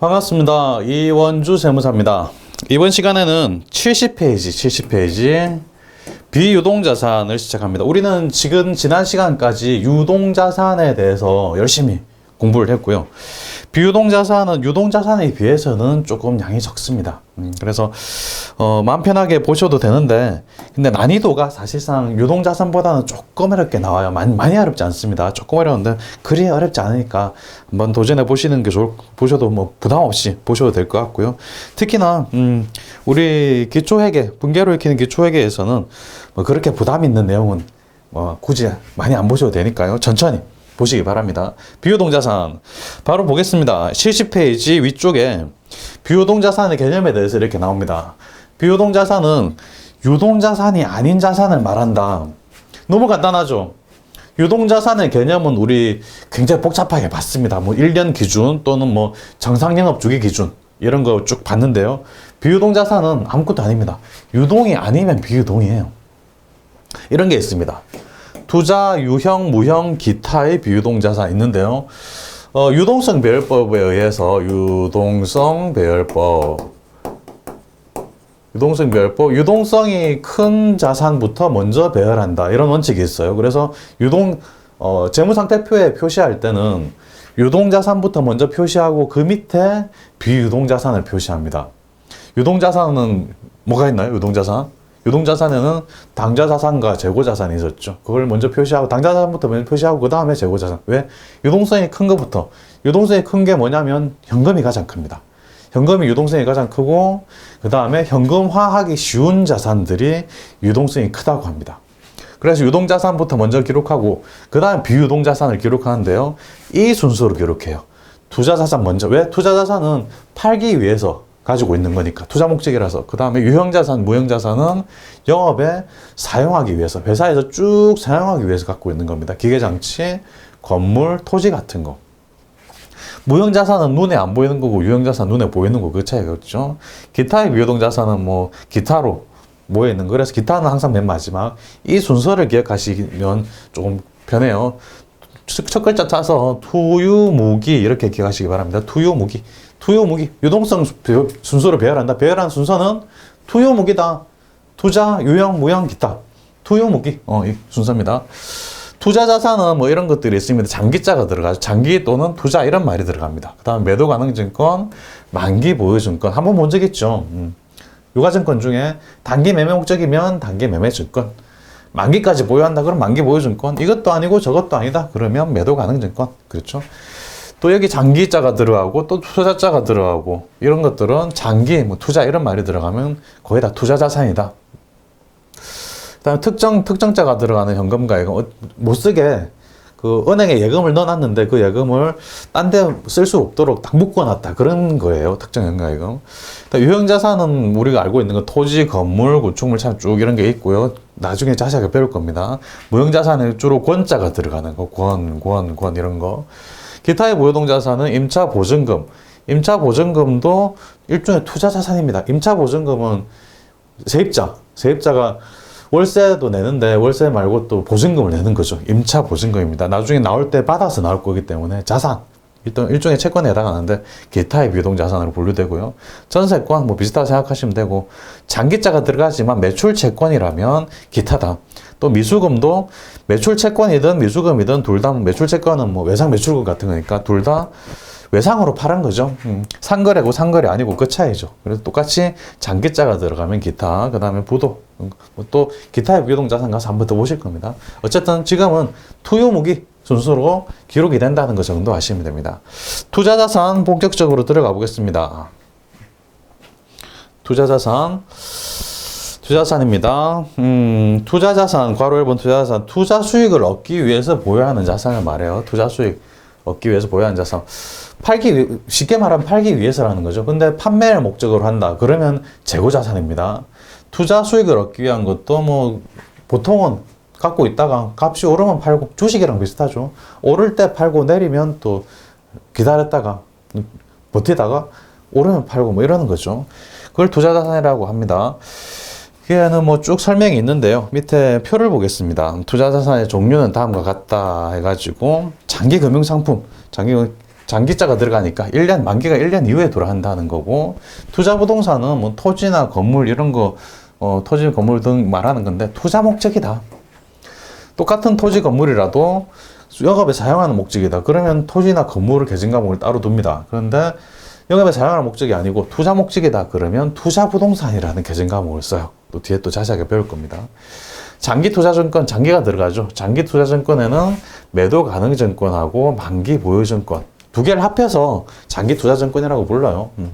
반갑습니다. 이원주 세무사입니다. 이번 시간에는 70페이지 비유동자산을 시작합니다. 우리는 지난 시간까지 유동자산에 대해서 열심히 공부를 했고요. 비유동자산은 유동자산에 비해서는 조금 양이 적습니다. 그래서 마음 편하게 보셔도 되는데, 근데 난이도가 사실상 유동자산보다는 조금 어렵게 나와요. 많이 어렵지 않습니다. 조금 어려운데 그리 어렵지 않으니까 한번 도전해 보시는 게 보셔도 뭐 부담 없이 보셔도 될 것 같고요. 특히나 우리 기초회계, 분계로 익히는 기초회계에서는 뭐 그렇게 부담 있는 내용은 굳이 많이 안 보셔도 되니까요. 천천히 보시기 바랍니다. 비유동자산 바로 보겠습니다. 70페이지 위쪽에 비유동자산의 개념에 대해서 이렇게 나옵니다. 비유동자산은 유동자산이 아닌 자산을 말한다. 너무 간단하죠? 유동자산의 개념은 우리 굉장히 복잡하게 봤습니다. 뭐 1년 기준 또는 뭐 정상영업 주기 기준 이런 거 쭉 봤는데요. 비유동자산은 아무것도 아닙니다. 유동이 아니면 비유동이에요. 이런 게 있습니다. 투자, 유형, 무형, 기타의 비유동자산 있는데요. 유동성 배열법에 의해서 유동성이 큰 자산부터 먼저 배열한다. 이런 원칙이 있어요. 그래서 재무상태표에 표시할 때는 유동자산부터 먼저 표시하고 그 밑에 비유동자산을 표시합니다. 유동자산은 뭐가 있나요? 유동자산에는 당좌자산과 재고자산이 있었죠. 그걸 먼저 표시하고, 당좌자산부터 먼저 표시하고, 그 다음에 재고자산. 왜? 유동성이 큰 것부터. 유동성이 큰 게 뭐냐면, 현금이 가장 큽니다. 현금이 유동성이 가장 크고, 그 다음에 현금화하기 쉬운 자산들이 유동성이 크다고 합니다. 그래서 유동자산부터 먼저 기록하고, 그 다음에 비유동자산을 기록하는데요. 이 순서로 기록해요. 투자자산 먼저. 왜? 투자자산은 팔기 위해서 가지고 있는 거니까. 투자 목적이라서. 그 다음에 유형자산, 무형자산은 영업에 사용하기 위해서, 회사에서 쭉 사용하기 위해서 갖고 있는 겁니다. 기계장치, 건물, 토지 같은 거. 무형자산은 눈에 안 보이는 거고, 유형자산 눈에 보이는 거, 그 차이가 있죠. 기타의 비유동자산은 뭐, 기타로 모여 있는 거. 그래서 기타는 항상 맨 마지막. 이 순서를 기억하시면 조금 편해요. 첫 글자 짜서 투유무기 이렇게 기억하시기 바랍니다. 투유무기. 유동성 순서로 배열한다. 배열한 순서는 투유무기다. 투자, 유형, 무형, 기타. 투유무기. 이 순서입니다. 투자자산은 뭐 이런 것들이 있습니다. 장기자가 들어가죠. 장기 또는 투자 이런 말이 들어갑니다. 그 다음 매도 가능 증권, 만기 보유 증권. 한번 본 적 있죠. 유가증권 중에 단기 매매 목적이면 단기 매매 증권. 만기까지 보유한다. 그럼 만기 보유 증권. 이것도 아니고 저것도 아니다. 그러면 매도 가능 증권. 그렇죠. 또 여기 장기자가 들어가고 또 투자자가 들어가고 이런 것들은 장기, 뭐 투자 이런 말이 들어가면 거의 다 투자자산이다. 그다음에 특정자가 들어가는 현금가액은 못 쓰게 그 은행에 예금을 넣어놨는데 그 예금을 딴 데 쓸 수 없도록 딱 묶어놨다. 그런 거예요. 특정 현금가액은. 유형자산은 우리가 알고 있는 건 토지, 건물, 구축물, 참 쭉 이런 게 있고요. 나중에 자세하게 배울 겁니다. 무형자산은 주로 권자가 들어가는 거. 권 이런 거. 기타의 무효동자산은 임차보증금. 임차보증금도 일종의 투자자산입니다. 임차보증금은 세입자가 월세도 내는데 월세 말고 또 보증금을 내는 거죠. 임차보증금입니다. 나중에 나올 때 받아서 나올 거기 때문에 자산. 일종의 채권에 해당하는데 기타의 비유동자산으로 분류되고요. 전세권 뭐 비슷하게 생각하시면 되고, 장기자가 들어가지만 매출 채권이라면 기타다. 또 미수금도 매출 채권이든 미수금이든 둘 다, 매출 채권은 뭐 외상 매출금 같은 거니까 둘 다 외상으로 파는 거죠. 상거래고 상거래 아니고 그 차이죠. 그래서 똑같이 장기자가 들어가면 기타, 그 다음에 부도, 또 기타의 비유동자산 가서 한번 더 보실 겁니다. 어쨌든 지금은 투유무기 순서로 기록이 된다는 것 정도 아시면 됩니다. 투자자산 본격적으로 들어가 보겠습니다. 투자자산입니다. 투자자산, 괄호 1번 투자자산, 투자 수익을 얻기 위해서 보유하는 자산을 말해요. 투자 수익 얻기 위해서 보유하는 자산. 쉽게 말하면 팔기 위해서라는 거죠. 근데 판매를 목적으로 한다. 그러면 재고자산입니다. 투자 수익을 얻기 위한 것도 뭐 보통은 갖고 있다가 값이 오르면 팔고, 주식이랑 비슷하죠. 오를 때 팔고 내리면 또 기다렸다가 버티다가 오르면 팔고 뭐 이러는 거죠. 그걸 투자자산이라고 합니다. 여기에는 뭐 쭉 설명이 있는데요. 밑에 표를 보겠습니다. 투자자산의 종류는 다음과 같다 해가지고 장기금융상품, 장기자가 들어가니까 1년, 만기가 1년 이후에 돌아간다는 거고, 투자부동산은 뭐 토지나 건물 이런 거, 토지, 건물 등 말하는 건데, 투자 목적이다. 똑같은 토지, 건물이라도 영업에 사용하는 목적이다. 그러면 토지나 건물을 계정과목을 따로 둡니다. 그런데 영업에 사용하는 목적이 아니고 투자 목적이다. 그러면 투자부동산이라는 계정과목을 써요. 또 뒤에 또 자세하게 배울 겁니다. 장기투자증권, 장기가 들어가죠. 장기투자증권에는 매도가능증권하고 만기보유증권 두 개를 합해서 장기투자증권이라고 불러요. 그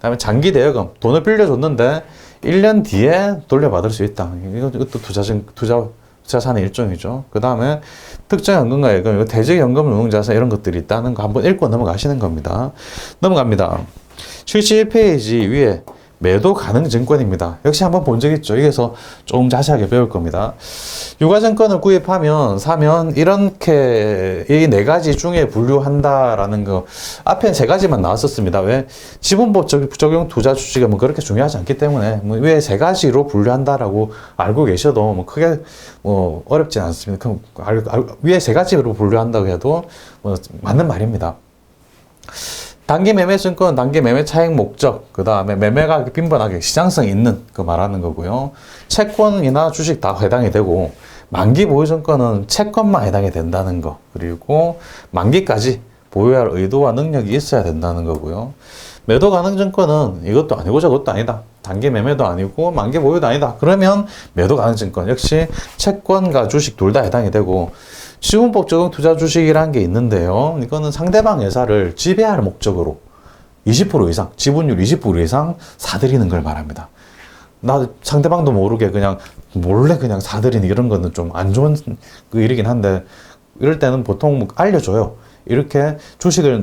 다음에 장기대여금, 돈을 빌려줬는데 1년 뒤에 돌려받을 수 있다. 이것도 투자자산의 일종이죠. 그 다음에 특정연금과 예금, 대직연금, 유흥자산 이런 것들이 있다는 거 한번 읽고 넘어가시는 겁니다. 넘어갑니다. 71페이지 위에 매도 가능 증권입니다. 역시 한번 본 적 있죠. 여기서 좀 자세하게 배울 겁니다. 유가증권을 구입하면, 사면, 이렇게 이 네 가지 중에 분류한다라는 거, 앞에 세 가지만 나왔었습니다. 왜? 지분법 적용 투자 주식은 뭐 그렇게 중요하지 않기 때문에, 뭐 왜 세 가지로 분류한다라고 알고 계셔도 뭐 크게 뭐 어렵진 않습니다. 위에 세 가지로 분류한다고 해도 뭐 맞는 말입니다. 단기 매매 증권, 단기 매매 차익 목적, 그 다음에 매매가 빈번하게 시장성 있는 거 말하는 거고요. 채권이나 주식 다 해당이 되고, 만기 보유 증권은 채권만 해당이 된다는 거, 그리고 만기까지 보유할 의도와 능력이 있어야 된다는 거고요. 매도 가능 증권은 이것도 아니고 저것도 아니다. 단기 매매도 아니고 만기 보유도 아니다. 그러면 매도 가능 증권 역시 채권과 주식 둘 다 해당이 되고, 지분법 적용 투자 주식이라는 게 있는데요. 이거는 상대방 회사를 지배할 목적으로 20% 이상, 지분율 20% 이상 사들이는 걸 말합니다. 나 상대방도 모르게 그냥 몰래 그냥 사들이는 이런 거는 좀 안 좋은 일이긴 한데, 이럴 때는 보통 알려줘요. 이렇게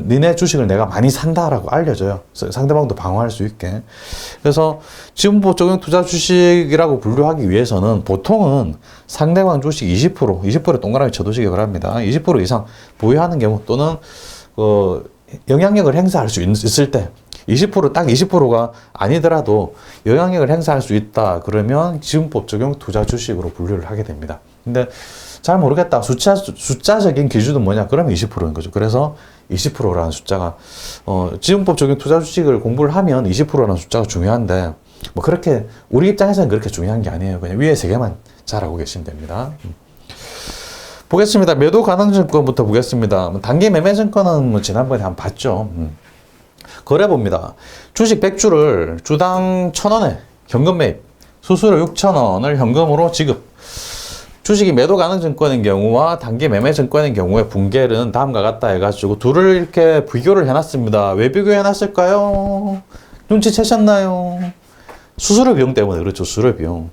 니네 주식을 내가 많이 산다라고 알려줘요. 상대방도 방어할 수 있게. 그래서 지분법 적용 투자 주식이라고 분류하기 위해서는 보통은 상대방 주식 20%를 동그라미 쳐두시기 바랍니다. 20% 이상 보유하는 경우, 또는 영향력을 행사할 수 있을 때, 20%딱 20%가 아니더라도 영향력을 행사할 수 있다. 그러면 지분법 적용 투자 주식으로 분류를 하게 됩니다. 근데 잘 모르겠다. 숫자적인 기준은 뭐냐? 그러면 20%인 거죠. 그래서 20%라는 숫자가, 지분법 적용 투자 주식을 공부를 하면 20%라는 숫자가 중요한데, 뭐 그렇게, 우리 입장에서는 그렇게 중요한 게 아니에요. 그냥 위에 세 개만 잘 알고 계시면 됩니다. 보겠습니다. 매도 가능 증권부터 보겠습니다. 단기 매매 증권은 뭐 지난번에 한번 봤죠. 거래 봅니다. 주식 100주를 주당 1,000원에 현금 매입, 수수료 6,000원을 현금으로 지급. 주식이 매도 가능 증권인 경우와 단기 매매 증권인 경우의 분계는 다음과 같다 해가지고 둘을 이렇게 비교를 해놨습니다. 왜 비교해놨을까요? 눈치채셨나요? 수수료 비용 때문에 그렇죠. 수수료 비용.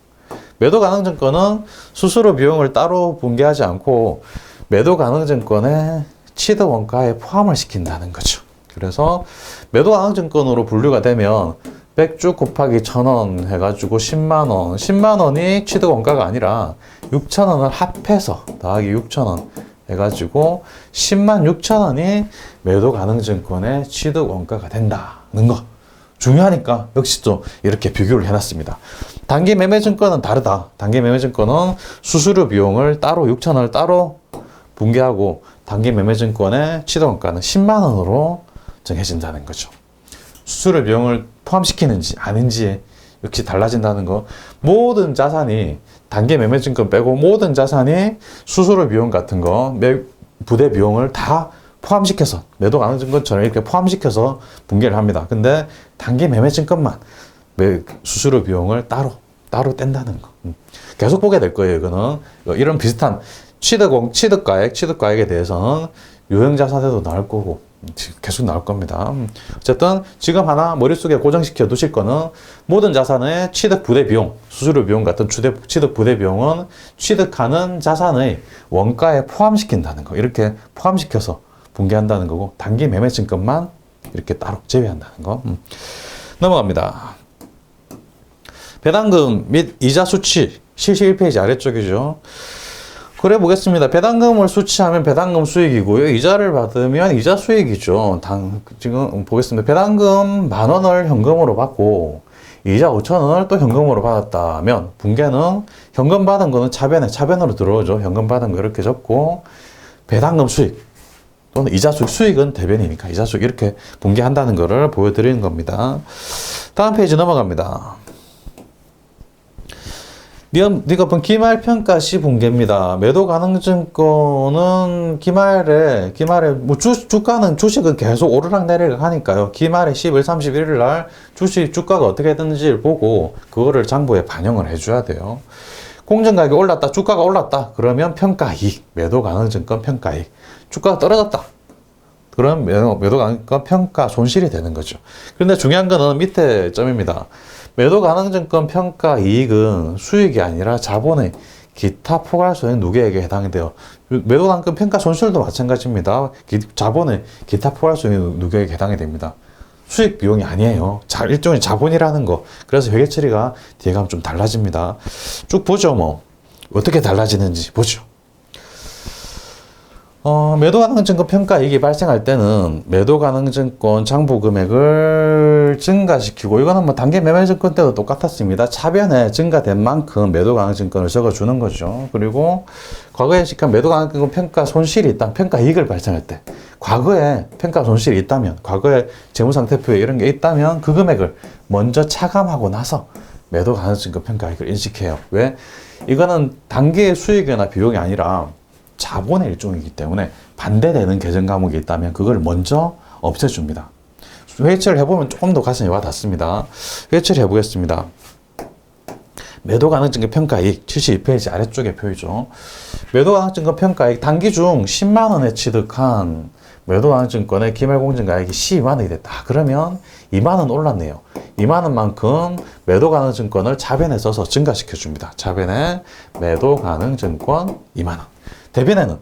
매도 가능 증권은 수수료 비용을 따로 분계하지 않고 매도 가능 증권에 취득 원가에 포함을 시킨다는 거죠. 그래서 매도 가능 증권으로 분류가 되면 100주 곱하기 1,000원 해가지고 10만원. 10만원이 취득 원가가 아니라 6,000원을 합해서 더하기 6,000원 해가지고 106,000원이 매도 가능 증권의 취득 원가가 된다는 거. 중요하니까 역시 또 이렇게 비교를 해놨습니다. 단기 매매 증권은 다르다. 단기 매매 증권은 수수료 비용을 따로 6,000원을 따로 분계하고, 단기 매매 증권의 취득 원가는 10만원으로 정해진다는 거죠. 수수료 비용을 포함시키는지 아닌지 역시 달라진다는 거. 모든 자산이, 단기 매매 증권 빼고 모든 자산이 수수료 비용 같은 거, 부대 비용을 다 포함시켜서, 매도 가능 증권처럼 이렇게 포함시켜서 분계를 합니다. 근데 단기 매매 증권만 수수료 비용을 따로 뗀다는 거. 계속 보게 될 거예요. 이거는 이런 비슷한 취득가액에 대해서는 유형자산에도 나올 거고 계속 나올 겁니다. 어쨌든 지금 하나 머릿속에 고정시켜 두실 거는, 모든 자산의 취득 부대 비용, 수수료 비용 같은 취득 부대 비용은 취득하는 자산의 원가에 포함시킨다는 거. 이렇게 포함시켜서 분계한다는 거고, 단기 매매 증권만 이렇게 따로 제외한다는 거. 넘어갑니다. 배당금 및 이자 수치, 71페이지 아래쪽이죠. 그래 보겠습니다. 배당금을 수취하면 배당금 수익이고요. 이자를 받으면 이자 수익이죠. 지금 보겠습니다. 배당금 10,000원을 현금으로 받고 이자 5,000원을 또 현금으로 받았다면, 분계는 현금 받은 거는 차변으로 들어오죠. 현금 받은 거 이렇게 적고, 배당금 수익 또는 이자수익, 수익은 대변이니까 이자수익 이렇게 분개한다는 것을 보여드리는 겁니다. 다음 페이지 넘어갑니다. 네가 본 기말평가 시분개입니다. 매도 가능 증권은 기말에 뭐 주가는 주식은 계속 오르락내리락 하니까요. 기말에 10일, 31일 날 주식 주가가 어떻게 됐는지를 보고 그거를 장부에 반영을 해줘야 돼요. 공정가격이 올랐다, 주가가 올랐다. 그러면 평가이익, 매도 가능 증권 평가이익. 주가가 떨어졌다. 그럼 매도 가능 증권 평가 손실이 되는 거죠. 그런데 중요한 거는 밑에 점입니다. 매도 가능 증권 평가 이익은 수익이 아니라 자본의 기타 포괄소액 누계액에 해당이 돼요. 매도 가능 증권 평가 손실도 마찬가지입니다. 자본의 기타 포괄소액 누계액에 해당이 됩니다. 수익 비용이 아니에요. 일종의 자본이라는 거. 그래서 회계 처리가 뒤에 가면 좀 달라집니다. 쭉 보죠, 뭐. 어떻게 달라지는지 보죠. 매도 가능 증권 평가 이익이 발생할 때는 매도 가능 증권 장부 금액을 증가시키고, 이거는 뭐 단기 매매 증권 때도 똑같았습니다. 차변에 증가된 만큼 매도 가능 증권을 적어주는 거죠. 그리고 과거에 시간 매도 가능 증권 평가 손실이 있다면, 평가 이익을 발생할 때, 과거에 평가 손실이 있다면, 과거에 재무상태표에 이런 게 있다면 그 금액을 먼저 차감하고 나서 매도 가능 증권 평가 이익을 인식해요. 왜? 이거는 단기의 수익이나 비용이 아니라 자본의 일종이기 때문에 반대되는 계정 과목이 있다면 그걸 먼저 없애줍니다. 회의처를 해보면 조금 더 가슴이 와닿습니다. 회의처를 해보겠습니다. 매도 가능 증권 평가이익 72페이지 아래쪽에 표이죠. 매도 가능 증권 평가이익 단기 중 10만 원에 취득한 매도 가능 증권의 기말공정가액이 12만 원이 됐다. 그러면 2만 원 올랐네요. 2만 원만큼 매도 가능 증권을 자변에 써서 증가시켜 줍니다. 자변에 매도 가능 증권 2만 원. 대변에는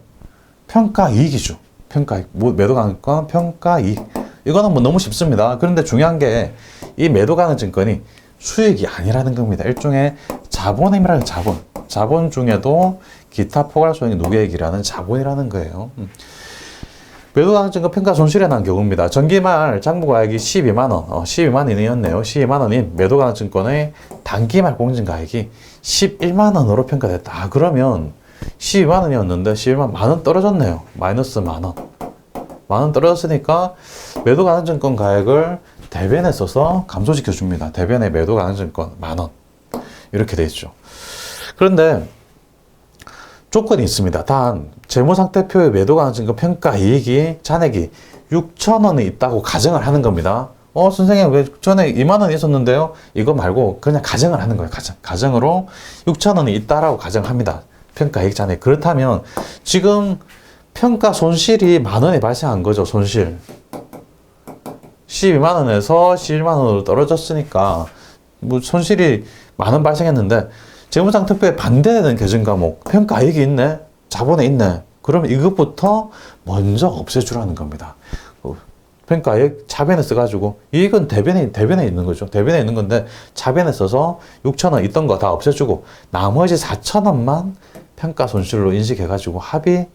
평가이익이죠. 평가이익. 매도 가능 증권 평가이익. 이거는 뭐 너무 쉽습니다. 그런데 중요한 게 이 매도 가능 증권이 수익이 아니라는 겁니다. 일종의 자본임이라는 자본. 자본 중에도 기타 포괄소액 누계액이라는 자본이라는 거예요. 매도 가능 증권 평가 손실에 난 경우입니다. 전기말 장부가액이 12만 원, 12만 원이었네요. 12만 원인 매도 가능 증권의 단기말 공정가액이 11만 원으로 평가됐다. 그러면 12만 원이었는데 12만 원 떨어졌네요. 마이너스 만 원. 만 원 떨어졌으니까 매도 가능 증권 가액을 대변에 써서 감소시켜 줍니다. 대변에 매도 가능 증권 만 원. 이렇게 돼 있죠. 그런데 조건이 있습니다. 단 재무상태표의 매도 가능 증권 평가 이익이 잔액이 6천 원이 있다고 가정을 하는 겁니다. 선생님 왜 전에 2만 원이 있었는데요? 이거 말고 그냥 가정을 하는 거예요. 가정으로 6천 원이 있다라고 가정합니다. 평가 이익 잔액. 그렇다면 지금 평가 손실이 만 원이 발생한 거죠. 손실. 12만 원에서 11만 원으로 떨어졌으니까 뭐 손실이 만 원 발생했는데 재무상태표에 반대되는 계정 과목 평가 이익이 있네. 자본에 있네. 그러면 이것부터 먼저 없애주라는 겁니다. 평가 이익 차변에 써가지고 이익은 대변에 있는 거죠. 대변에 있는 건데 차변에 써서 6천 원 있던 거 다 없애주고 나머지 4천 원만 평가 손실로 인식해가지고 합이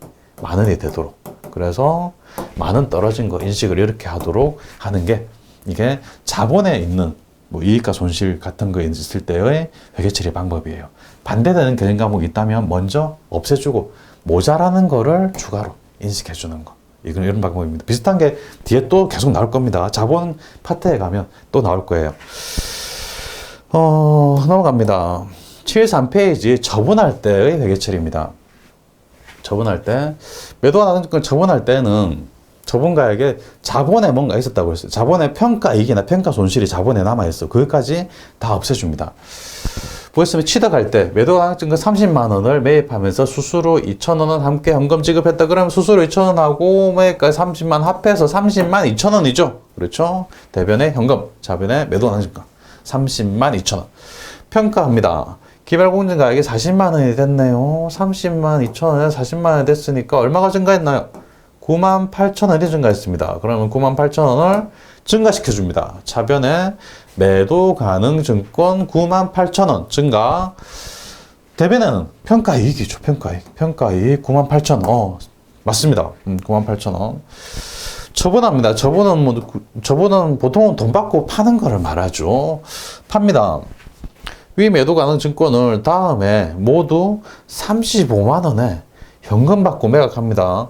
만 원이 되도록. 그래서 만 원 떨어진 거 인식을 이렇게 하도록 하는 게 이게 자본에 있는 뭐 이익과 손실 같은 거 있을 때의 회계처리 방법이에요. 반대되는 계정 과목이 있다면 먼저 없애주고 모자라는 거를 추가로 인식해 주는 거. 이건 이런 방법입니다. 비슷한 게 뒤에 또 계속 나올 겁니다. 자본 파트에 가면 또 나올 거예요. 넘어갑니다. 73페이지 처분할 때의 회계처리입니다. 처분할 때 매도 가능 증권 처분할 때는 처분가액에 자본에 뭔가 있었다고 했어요. 자본의 평가 이익이나 평가 손실이 자본에 남아있어. 그것까지 다 없애줍니다. 보였으면 취득할 때 매도 가능 증권 30만 원을 매입하면서 수수료 2천 원은 함께 현금 지급했다. 그러면 수수료 2천 원하고 매입까지 30만 합해서 30만 2천 원이죠. 그렇죠? 대변에 현금, 자변에 매도 가능 증권 30만 2천 원. 평가합니다. 기말공정가액이 40만 원이 됐네요. 30만 2천 원에 40만 원이 됐으니까 얼마가 증가했나요? 9만 8천 원이 증가했습니다. 그러면 9만 8천 원을 증가시켜줍니다. 차변에 매도 가능 증권 9만 8천 원 증가. 대변에는 평가이익이죠. 평가이익 9만 8천 원. 맞습니다. 9만 8천 원. 처분합니다. 처분은 보통은 돈 받고 파는 거를 말하죠. 팝니다. 위 매도 가능 증권을 다음에 모두 35만 원에 현금 받고 매각합니다.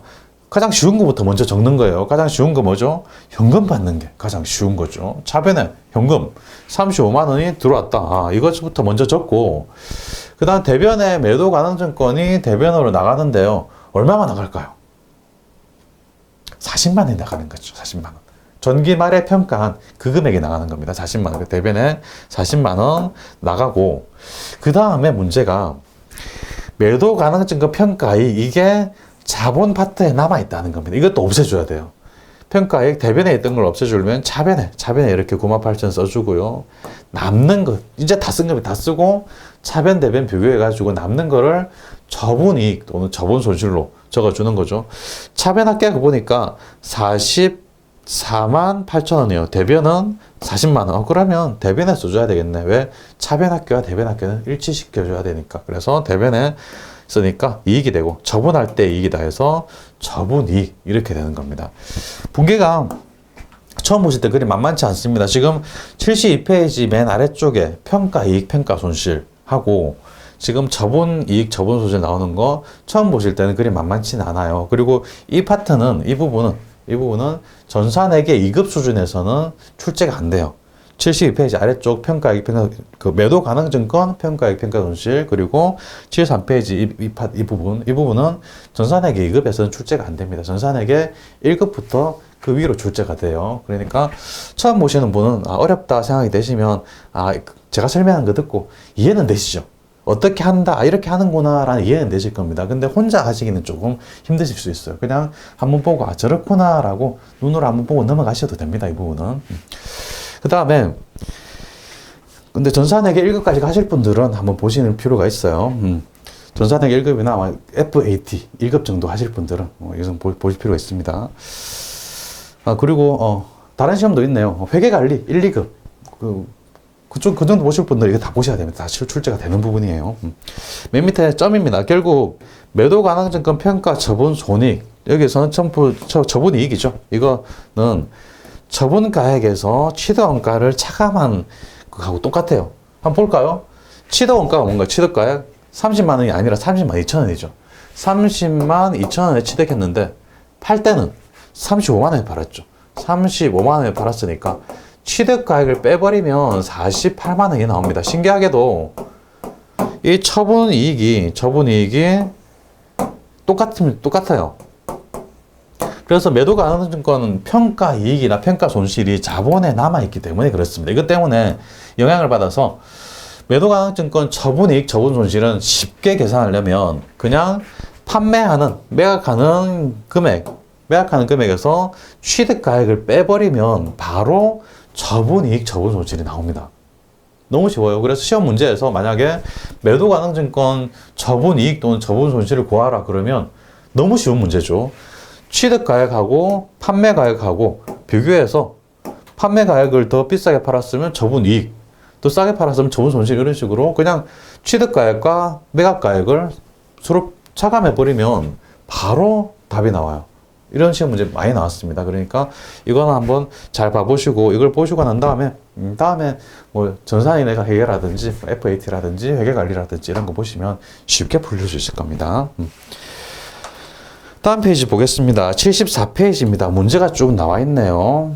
가장 쉬운 거부터 먼저 적는 거예요. 가장 쉬운 거 뭐죠? 현금 받는 게 가장 쉬운 거죠. 차변에 현금 35만 원이 들어왔다. 아, 이것부터 먼저 적고, 그 다음 대변에 매도 가능증권이 대변으로 나가는데요. 얼마가 나갈까요? 40만 원이 나가는 거죠. 40만 원. 전기 말에 평가한 그 금액이 나가는 겁니다. 40만 원. 대변에 40만 원 나가고, 그 다음에 문제가 매도 가능증권 평가이 이게 자본 파트에 남아있다는 겁니다. 이것도 없애줘야 돼요. 평가액 대변에 있던 걸 없애주려면 차변에 이렇게 9만 8천 써주고요. 남는 것, 이제 다 쓴 거면 다 쓰고, 차변 대변 비교해가지고 남는 거를 저분 이익 또는 저분 손실로 적어주는 거죠. 차변 합계가 보니까 44만 8천 원이에요. 대변은 40만 원. 그러면 대변에 써줘야 되겠네. 왜? 차변 합계와 대변 합계는 일치시켜줘야 되니까. 그래서 대변에 쓰니까 이익이 되고, 저분할 때 이익이다 해서 저분이익 이렇게 되는 겁니다. 분계가 처음 보실 때 그리 만만치 않습니다. 지금 72페이지 맨 아래쪽에 평가이익, 평가손실 하고, 지금 저분이익, 저분손실 나오는 거 처음 보실 때는 그리 만만치는 않아요. 그리고 이 파트는, 이 부분은 전산회계 2급 수준에서는 출제가 안 돼요. 72페이지 아래쪽 평가액, 그 매도 가능 증권, 평가액, 평가손실, 그리고 73페이지 이 부분은 전산회계 2급에서는 출제가 안 됩니다. 전산회계 1급부터 그 위로 출제가 돼요. 그러니까 처음 보시는 분은 어렵다 생각이 되시면 제가 설명한 거 듣고 이해는 되시죠? 어떻게 한다, 이렇게 하는구나 라는 이해는 되실 겁니다. 근데 혼자 하시기는 조금 힘드실 수 있어요. 그냥 한번 보고 저렇구나 라고 눈으로 한번 보고 넘어가셔도 됩니다. 이 부분은. 그 다음에 근데 전산회계 1급까지 하실 분들은 한번 보시는 필요가 있어요. 전산회계 1급이나 아마 FAT 1급 정도 하실 분들은 이것은 보실 필요가 있습니다. 그리고 다른 시험도 있네요. 회계관리 1, 2급 그 정도 보실 분들 이거 다 보셔야 됩니다. 다 출제가 되는 부분이에요. 맨 밑에 점입니다. 결국 매도 가능증권 평가 저분 손익, 여기서는 전부 저분 이익이죠. 이거는 저분 가액에서 취득원가를 차감한 거하고 똑같아요. 한번 볼까요? 취득원가가 뭔가 취득가액 30만 원이 아니라 30만 2천 원이죠. 30만 2천 원에 취득했는데 팔 때는 35만 원에 팔았죠. 35만 원에 팔았으니까 취득가액을 빼버리면 48만 원이 나옵니다. 신기하게도 이 처분 이익이 똑같아요. 그래서 매도 가능증권은 평가 이익이나 평가 손실이 자본에 남아있기 때문에 그렇습니다. 이것 때문에 영향을 받아서 매도 가능증권 처분 이익, 처분 손실은 쉽게 계산하려면 그냥 매각하는 금액에서 취득가액을 빼버리면 바로 처분 이익, 처분 손실이 나옵니다. 너무 쉬워요. 그래서 시험 문제에서 만약에 매도 가능증권 처분 이익 또는 처분 손실을 구하라 그러면 너무 쉬운 문제죠. 취득가액하고 판매가액하고 비교해서 판매가액을 더 비싸게 팔았으면 처분 이익, 더 싸게 팔았으면 처분 손실, 이런 식으로 그냥 취득가액과 매각가액을 서로 차감해버리면 바로 답이 나와요. 이런 시험 문제 많이 나왔습니다. 그러니까 이거는 한번 잘 봐보시고, 이걸 보시고 난 다음에 뭐 전산인회가 해결하든지 FAT라든지 회계관리라든지 이런 거 보시면 쉽게 풀릴 수 있을 겁니다. 다음 페이지 보겠습니다. 74페이지입니다. 문제가 쭉 나와 있네요.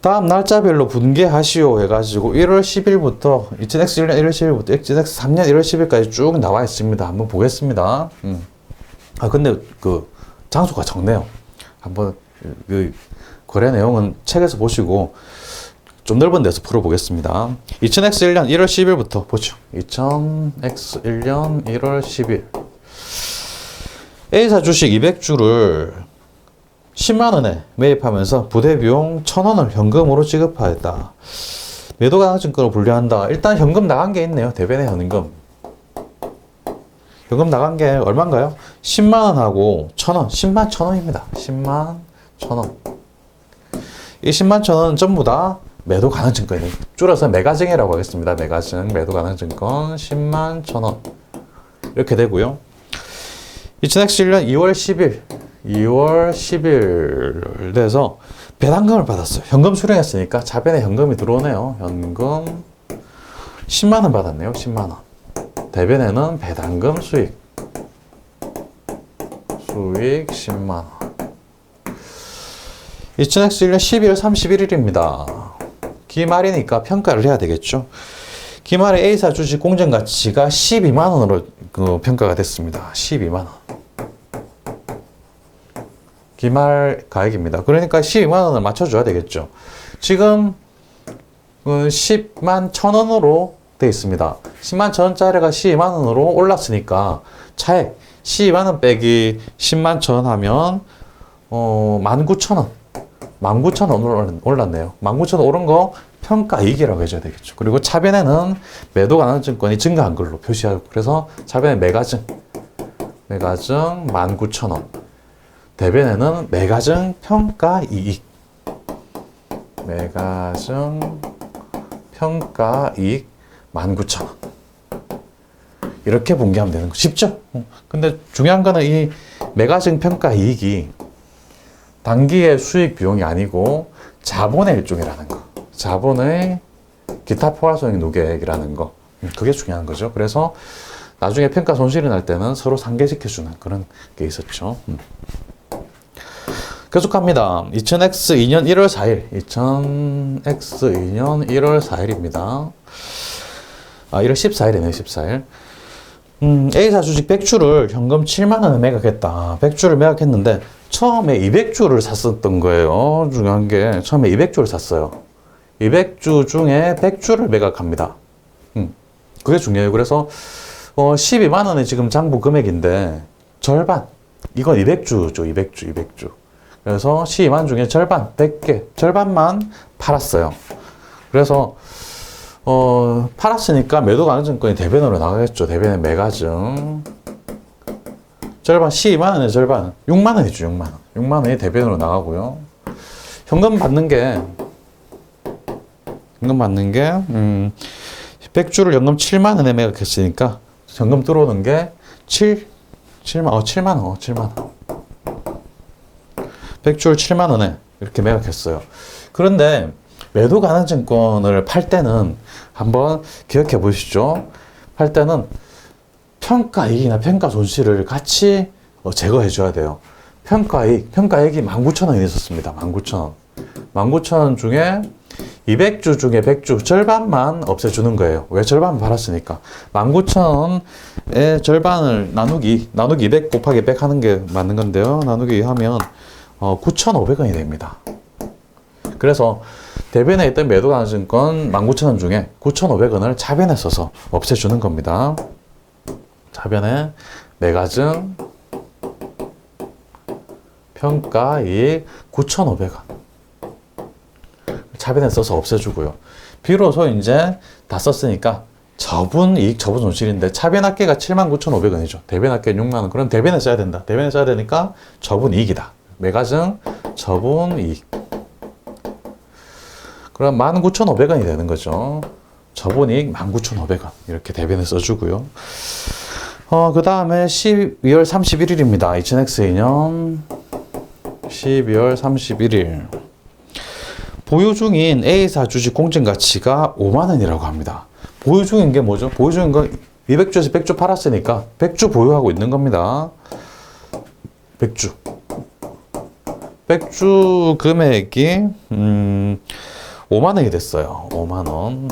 다음 날짜별로 분계하시오 해가지고 1월 10일부터 2000X1년 1월 10일부터 2000X3년 1월 10일까지 쭉 나와 있습니다. 한번 보겠습니다. 근데 그 장소가 적네요. 한번 그 거래 내용은 책에서 보시고 좀 넓은 데서 풀어보겠습니다. 2000X1년 1월 10일부터 보죠. 2000X1년 1월 10일 A사 주식 200주를 10만원에 매입하면서 부대비용 1000원을 현금으로 지급하였다. 매도 가능증권으로 분류한다. 일단 현금 나간 게 있네요. 대변에 현금 나간 게 얼마인가요? 10만원하고 1000원, 10만 1000원입니다. 10만 1000원. 이 10만 1000원은 전부 다 매도 가능증권이에요. 줄여서 매가증이라고 하겠습니다. 매가증, 매도 가능증권 10만 1000원. 이렇게 되고요. 2000X1년 2월 10일 돼서 배당금을 받았어요. 현금 수령했으니까 자변에 현금이 들어오네요. 현금 10만원 받았네요. 10만원. 대변에는 배당금 수익 수익 10만원. 2000X 1년 12월 31일입니다. 기말이니까 평가를 해야 되겠죠. 기말에 A사 주식 공정가치가 12만원으로 평가가 됐습니다. 12만원. 기말 가액입니다. 그러니까 12만원을 맞춰줘야 되겠죠. 지금 10만 1,000원으로 되어 있습니다. 10만 1,000원짜리가 12만원으로 올랐으니까 차액 12만원 빼기 10만 1,000원 하면 19,000원. 19,000원 올랐네요. 19,000원 오른 거 평가이익이라고 해줘야 되겠죠. 그리고 차변에는 매도 가능증권이 증가한 걸로 표시하고, 그래서 차변에 매가증 19,000원. 대변에는 매가증 평가이익. 매가증 평가이익 19,000원. 이렇게 분기하면 되는 거 쉽죠? 근데 중요한 거는 이 매가증 평가이익이 단기의 수익 비용이 아니고 자본의 일종이라는 거. 자본의 기타 포괄적인 노객이라는 거. 그게 중요한 거죠. 그래서 나중에 평가 손실이 날 때는 서로 상계시켜주는 그런 게 있었죠. 계속합니다. 2000X 2년 1월 4일. 2000X 2년 1월 4일입니다. 1월 14일이네요. 14일. A사 주식 100주를 현금 7만원에 매각했다. 100주를 매각했는데 처음에 200주를 샀었던 거예요. 중요한 게 처음에 200주를 샀어요. 200주 중에 100주를 매각합니다. 그게 중요해요. 그래서 12만원이 지금 장부 금액인데 절반. 이건 200주죠. 200주. 그래서 12만 중에 절반, 100개, 절반만 팔았어요. 그래서 팔았으니까 매도 가능증권이 대변으로 나가겠죠. 대변의 매가증. 절반, 12만원의 절반, 6만원이죠. 6만원. 6만원이 대변으로 나가고요. 현금 받는 게 100주를 연금 7만원에 매각했으니까 현금 들어오는 게 7만원. 100주를 7만원에 이렇게 매각했어요. 그런데 매도 가능증권을 팔 때는 한번 기억해 보시죠. 팔 때는 평가이익이나 평가손실을 같이 제거해 줘야 돼요. 평가이익이 19,000원이 있었습니다. 19,000원. 19,000원 중에 200주 중에 100주 절반만 없애주는 거예요. 왜? 절반만 팔았으니까. 19,000원의 절반을 나누기 200 곱하기 100 하는 게 맞는 건데요. 나누기 하면 9,500원이 됩니다. 그래서 대변에 있던 매도 가능증권 19,000원 중에 9,500원을 차변에 써서 없애주는 겁니다. 차변에 매가증 평가이익 9,500원. 차변에 써서 없애주고요. 비로소 이제 다 썼으니까 저분 이익, 저분 손실인데 차변 합계가 79,500원이죠. 대변 합계 6만원. 그럼 대변에 써야 된다. 대변에 써야 되니까 저분 이익이다. 매가증 저분 이익. 그럼 19,500원이 되는 거죠. 저분 이익 19,500원. 이렇게 대변에 써주고요. 그 다음에 12월 31일입니다. 2000X 2년 12월 31일. 보유 중인 A사 주식 공정가치가 5만원이라고 합니다. 보유 중인 게 뭐죠? 보유 중인 건 200주에서 100주 팔았으니까 100주 보유하고 있는 겁니다. 100주. 100주 금액이 5만원이 됐어요. 5만원.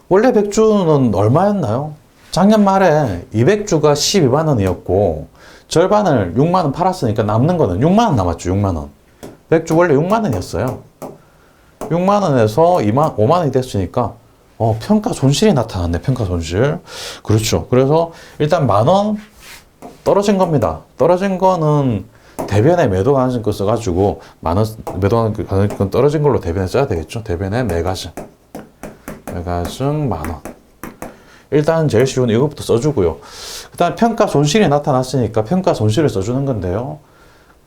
원래 100주는 얼마였나요? 작년 말에 200주가 12만원이었고 절반을 6만원 팔았으니까 남는 거는 6만원 남았죠. 6만원. 100주 원래 6만원이었어요. 6만원에서 5만원이 됐으니까 평가 손실이 나타났네. 평가 손실. 그렇죠. 그래서 일단 만원 떨어진 겁니다. 떨어진 거는 대변에 매도 가능증권 써가지고 만원 매도 가능증권 떨어진 걸로 대변에 써야 되겠죠. 대변에 매가증 만원. 일단 제일 쉬운 이것부터 써주고요. 그 다음 평가 손실이 나타났으니까 평가 손실을 써주는 건데요.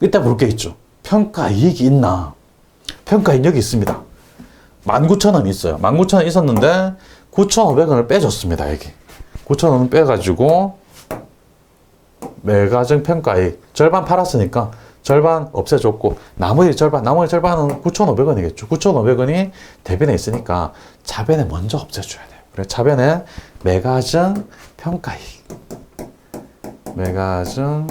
이때 볼 게 있죠. 평가 이익이 있나? 평가 이익이 있습니다. 19,000원 있어요. 19,000원 있었는데 9,500원을 빼줬습니다. 여기 9,000원은 빼가지고 매가증 평가이익 절반 팔았으니까 절반 없애줬고 나머지 절반은 9,500원이겠죠. 9,500원이 대변에 있으니까 차변에 먼저 없애줘야 돼요. 그래서 차변에 매가증 평가이익 매가증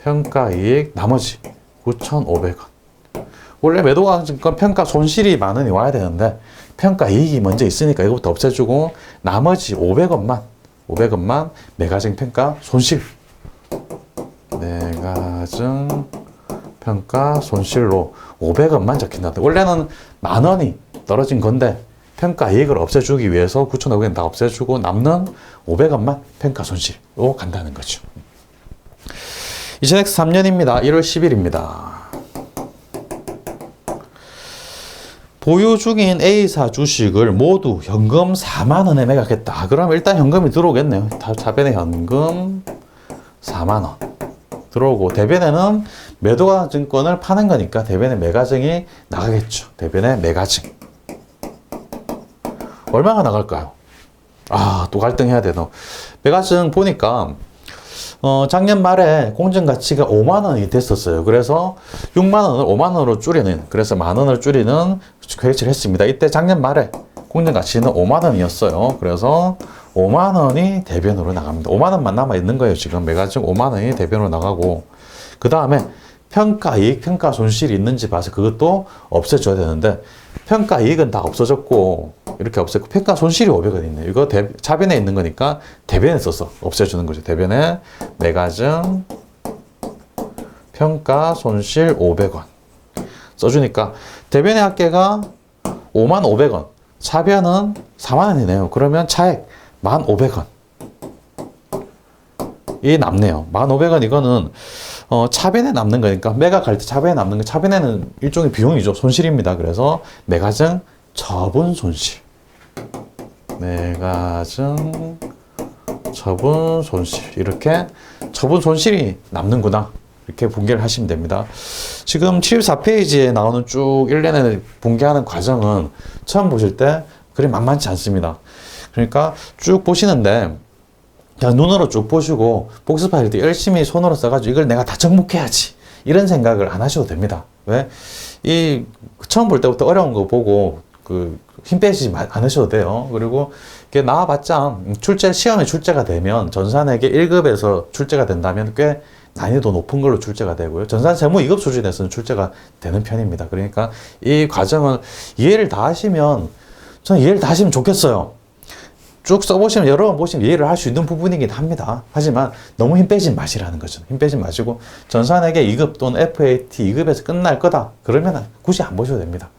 평가이익 나머지 9,500원. 원래 매도가증권 평가 손실이 만 원이 와야 되는데 평가이익이 먼저 있으니까 이거부터 없애주고 나머지 500원만 매가증 평가 손실. 매가증 평가 손실로 500원만 적힌다. 원래는 만 원이 떨어진 건데 평가 이익을 없애주기 위해서 9,500원 다 없애주고 남는 500원만 평가 손실로 간다는 거죠. 2023년입니다. 1월 10일입니다. 보유 중인 A사 주식을 모두 현금 4만 원에 매각했다. 그럼 일단 현금이 들어오겠네요. 차변에 현금 4만 원 들어오고 대변에는 매도가 증권을 파는 거니까 대변에 매가증이 나가겠죠. 대변에 매가증 얼마가 나갈까요? 또 갈등해야 되노. 매가증 보니까 작년 말에 공정가치가 5만 원이 됐었어요. 그래서 6만 원을 5만 원으로 줄이는, 그래서 만 원을 줄이는 계획을 했습니다. 이때 작년 말에 공정가치는 5만 원이었어요. 그래서 5만 원이 대변으로 나갑니다. 5만 원만 남아 있는 거예요. 지금 매가증 5만 원이 대변으로 나가고, 그 다음에 평가이익, 평가손실이 있는지 봐서 그것도 없애줘야 되는데 평가이익은 다 없어졌고 이렇게 없앴고 평가손실이 500원 있네요. 이거 차변에 있는 거니까 대변에 써서 없애주는 거죠. 대변에 매가증 평가손실 500원 써주니까 대변의 합계가 5만 500원, 차변은 4만 원이네요. 그러면 차액 1,500원 이 남네요. 1,500원 이거는 차변에 남는 거니까 매각할 때 차변에 남는 거, 차변에는 일종의 비용이죠. 손실입니다. 그래서 매가증 처분 손실, 매가증 처분 손실, 이렇게 처분 손실이 남는구나 이렇게 분개를 하시면 됩니다. 지금 74페이지에 나오는 쭉 일련의 분개하는 과정은 처음 보실 때 그리 만만치 않습니다. 그러니까 쭉 보시는데 그냥 눈으로 쭉 보시고 복습할 때 열심히 손으로 써가지고 이걸 내가 다 정복해야지 이런 생각을 안 하셔도 됩니다. 왜? 처음 볼 때부터 어려운 거 보고 힘 빼시지 않으셔도 돼요. 그리고 이게 나와봤자 시험에 출제가 되면 전산회계 1급에서 출제가 된다면 꽤 난이도 높은 걸로 출제가 되고요. 전산 세무 2급 수준에서는 출제가 되는 편입니다. 그러니까 이 과정을 이해를 다 하시면, 저는 이해를 다 하시면 좋겠어요. 쭉 써보시면, 여러 번 보시면 이해를 할 수 있는 부분이긴 합니다. 하지만 너무 힘 빼지 마시라는 거죠. 힘 빼지 마시고 전산회계 2급 또는 FAT 2급에서 끝날 거다 그러면 굳이 안 보셔도 됩니다.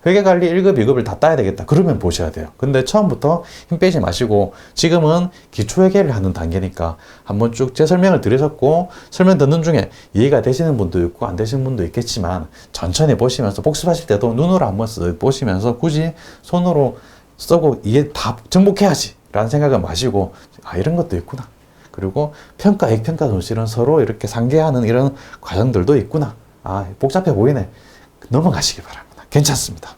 회계관리 1급, 2급을 다 따야 되겠다 그러면 보셔야 돼요. 근데 처음부터 힘 빼지 마시고, 지금은 기초회계를 하는 단계니까 한번 쭉 제 설명을 드렸었고, 설명 듣는 중에 이해가 되시는 분도 있고 안 되시는 분도 있겠지만 천천히 보시면서, 복습하실 때도 눈으로 한번 보시면서 굳이 손으로 쓰고 이해 다 정복해야지 라는 생각은 마시고, 이런 것도 있구나, 그리고 평가액, 평가손실은 서로 이렇게 상계하는 이런 과정들도 있구나, 복잡해 보이네, 넘어가시기 바랍니다. 괜찮습니다.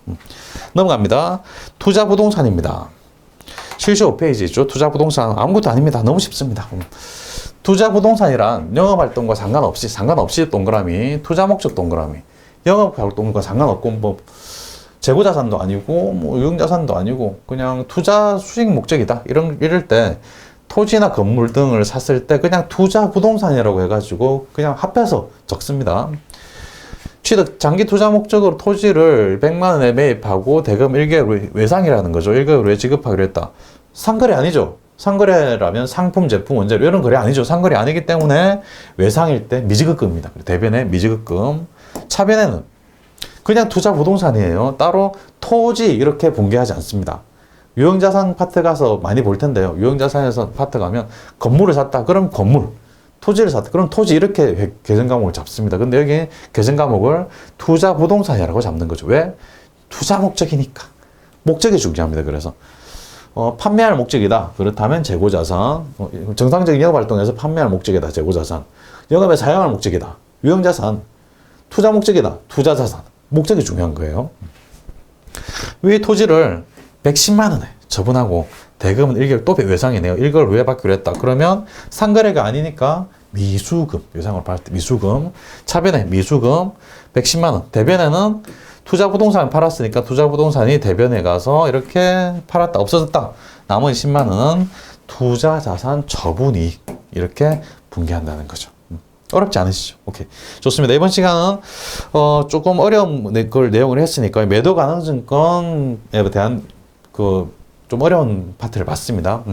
넘어갑니다. 투자부동산입니다. 75페이지죠. 투자부동산 아무것도 아닙니다. 너무 쉽습니다. 투자부동산이란 영업활동과 상관없이 동그라미, 투자목적 동그라미, 영업활동과 상관없고 재고자산도 아니고 유형자산도 아니고 그냥 투자 수익 목적이다 이럴 때 토지나 건물 등을 샀을 때 그냥 투자부동산이라고 해가지고 그냥 합해서 적습니다. 취득, 장기 투자 목적으로 토지를 100만 원에 매입하고 대금 1개월 외상이라는 거죠. 1개월 후에 지급하기로 했다. 상거래 아니죠. 상거래라면 상품, 제품, 원재료 이런 거래 아니죠. 상거래 아니기 때문에 외상일 때 미지급금입니다. 대변에 미지급금. 차변에는 그냥 투자 부동산이에요. 따로 토지 이렇게 분개하지 않습니다. 유형자산 파트 가서 많이 볼 텐데요. 유형자산에서 파트 가면 건물을 샀다. 그럼 건물. 토지를 샀다. 그럼 토지 이렇게 계정 과목을 잡습니다. 근데 여기 계정 과목을 투자 부동산이라고 잡는 거죠. 왜? 투자 목적이니까. 목적이 중요합니다. 그래서 판매할 목적이다. 그렇다면 재고자산. 정상적인 영업활동에서 판매할 목적이다. 재고자산. 영업에 사용할 목적이다. 유형자산. 투자 목적이다. 투자자산. 목적이 중요한 거예요. 이 토지를 110만 원에 처분하고 대금은 1개월 또 외상이네요. 1개월 후에 받기로 했다. 그러면 상거래가 아니니까 미수금, 외상으로 받을 때 미수금, 차변에 미수금 110만 원. 대변에는 투자부동산을 팔았으니까 투자부동산이 대변에 가서 이렇게 팔았다, 없어졌다. 나머지 10만 원은 투자자산 처분이익 이렇게 붕괴한다는 거죠. 어렵지 않으시죠? 오케이. 좋습니다. 이번 시간은, 조금 어려운 걸 내용을 했으니까 매도 가능증권에 대한 좀 어려운 파트를 봤습니다.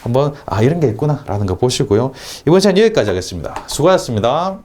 한번, 이런 게 있구나. 라는 거 보시고요. 이번 시간 여기까지 하겠습니다. 수고하셨습니다.